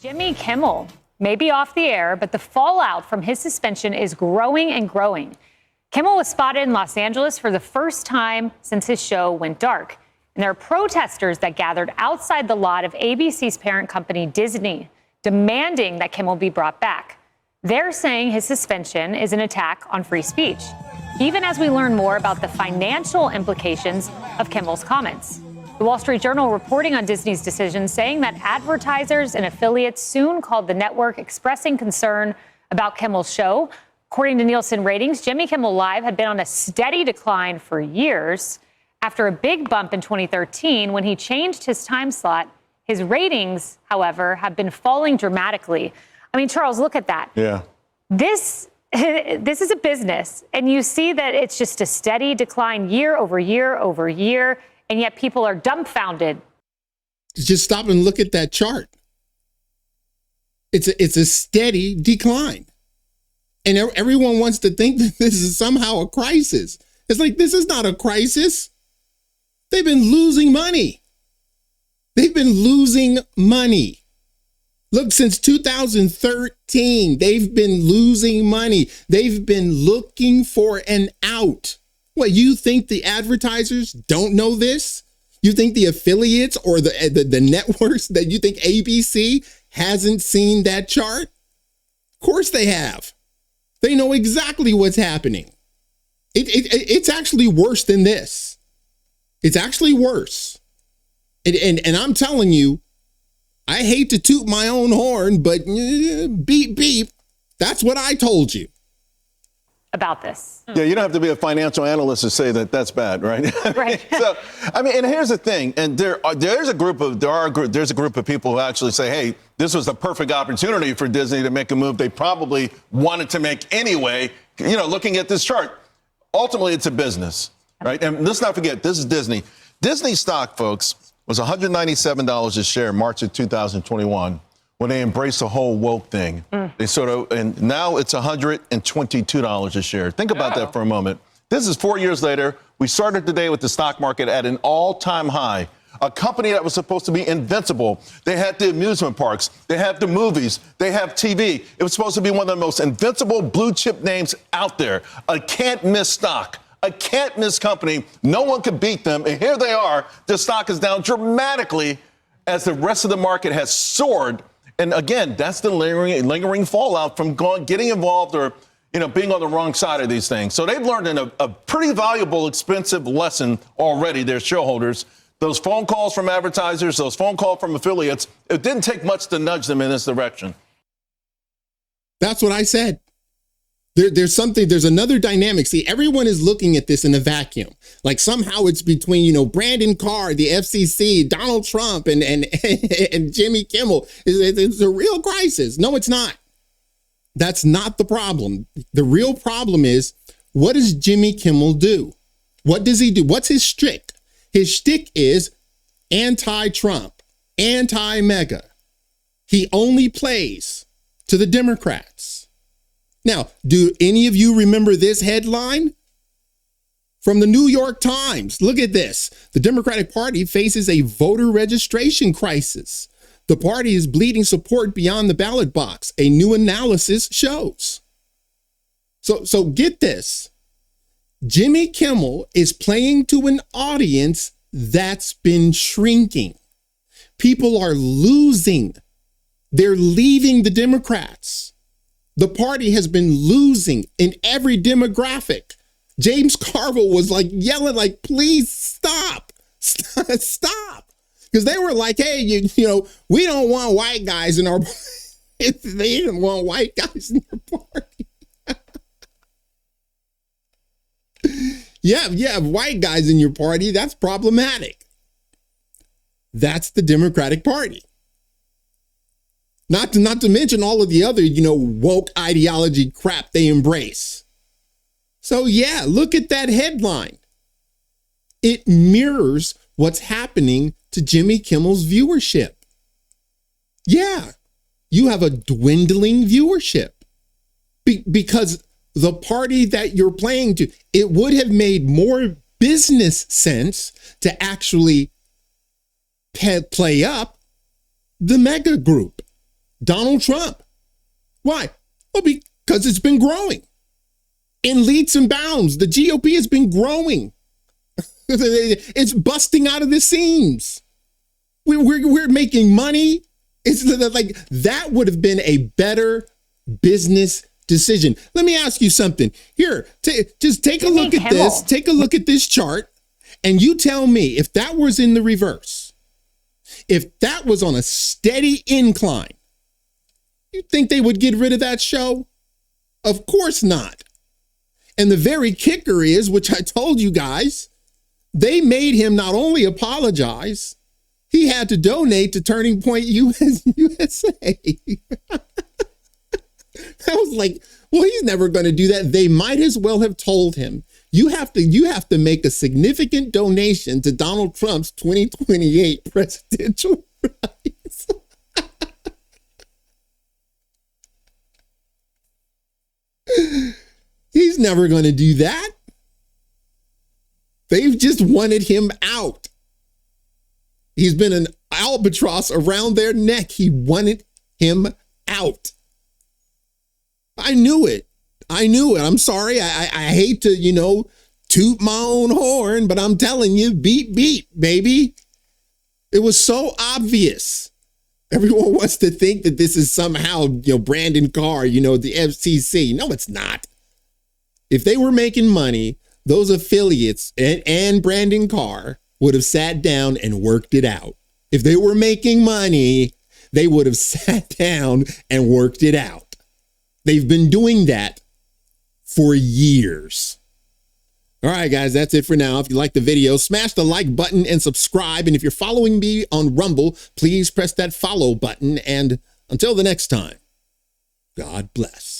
Jimmy Kimmel may be off the air, but the fallout from his suspension is growing and growing. Kimmel was spotted in Los Angeles for the first time since his show went dark. And there are protesters that gathered outside the lot of ABC's parent company, Disney, demanding that Kimmel be brought back. They're saying his suspension is an attack on free speech, even as we learn more about the financial implications of Kimmel's comments. The Wall Street Journal reporting on Disney's decision, saying that advertisers and affiliates soon called the network expressing concern about Kimmel's show. According to Nielsen ratings, Jimmy Kimmel Live had been on a steady decline for years. After a big bump in 2013 when he changed his time slot, his ratings, however, have been falling dramatically. I mean, Charles, look at that. Yeah. This is a business, and you see that it's just a steady decline year over year over year. And yet people are dumbfounded. Just stop and look at that chart. It's a steady decline. And everyone wants to think that this is somehow a crisis. It's like, this is not a crisis. They've been losing money. They've been losing money. Look, since 2013, they've been losing money. They've been looking for an out. What, you think the advertisers don't know this? You think the affiliates or the networks, that you think ABC hasn't seen that chart? Of course they have. They know exactly what's happening. It's actually worse than this. It's actually worse. And I'm telling you, I hate to toot my own horn, but beep, beep. That's what I told you about this. Yeah, you don't have to be a financial analyst to say that that's bad, right? Right. So, I mean, and here's the thing, and there's a group of people who actually say, hey, this was the perfect opportunity for Disney to make a move they probably wanted to make anyway, looking at this chart. Ultimately, it's a business, right? And let's not forget, this is Disney. Disney stock, folks, was $197 a share in March of 2021. When they embraced the whole woke thing, and now it's $122 a share. Think about that for a moment. This is 4 years later. We started today with the stock market at an all-time high. A company that was supposed to be invincible. They had the amusement parks. They have the movies. They have TV. It was supposed to be one of the most invincible blue chip names out there. A can't-miss stock. A can't-miss company. No one could beat them. And here they are. The stock is down dramatically as the rest of the market has soared. And again, that's the lingering fallout from getting involved or, being on the wrong side of these things. So they've learned a pretty valuable, expensive lesson already, their shareholders. Those phone calls from advertisers, those phone calls from affiliates, it didn't take much to nudge them in this direction. That's what I said. There's another dynamic. See, everyone is looking at this in a vacuum. Like somehow it's between, Brandon Carr, the FCC, Donald Trump, and Jimmy Kimmel. It's a real crisis. No, it's not. That's not the problem. The real problem is, what does Jimmy Kimmel do? What does he do? What's his shtick? His shtick is anti-Trump, anti-MAGA. He only plays to the Democrats. Now, do any of you remember this headline from the New York Times? Look at this. The Democratic Party faces a voter registration crisis. The party is bleeding support beyond the ballot box, a new analysis shows. So get this. Jimmy Kimmel is playing to an audience that's been shrinking. People are losing. They're leaving the Democrats. The party has been losing in every demographic. James Carville was yelling please stop. Because they were like, hey, we don't want white guys in our They didn't want white guys in their party. Yeah, white guys in your party, that's problematic. That's the Democratic Party. Not to mention all of the other, woke ideology crap they embrace. So yeah, look at that headline. It mirrors what's happening to Jimmy Kimmel's viewership. Yeah, you have a dwindling viewership because the party that you're playing to, it would have made more business sense to actually play up the mega group. Donald Trump. Why? Well, because it's been growing. In leaps and bounds, the GOP has been growing. It's busting out of the seams. We're making money. It's like that would have been a better business decision. Let me ask you something. Here, just take a look at this. Take a look at this chart, and you tell me if that was in the reverse, if that was on a steady incline, you think they would get rid of that show? Of course not. And the very kicker is, which I told you guys, they made him not only apologize, he had to donate to Turning Point USA. I was like, well, he's never going to do that. They might as well have told him, you have to make a significant donation to Donald Trump's 2028 presidential prize. He's never going to do that. They've just wanted him out. He's been an albatross around their neck. He wanted him out. I knew it. I'm sorry. I hate to, toot my own horn, but I'm telling you, beep, beep, baby. It was so obvious. Everyone wants to think that this is somehow, Brandon Carr, the FCC. No, it's not. If they were making money, those affiliates and Brandon Carr would have sat down and worked it out. If they were making money, they would have sat down and worked it out. They've been doing that for years. All right, guys, that's it for now. If you like the video, smash the like button and subscribe. And if you're following me on Rumble, please press that follow button. And until the next time, God bless.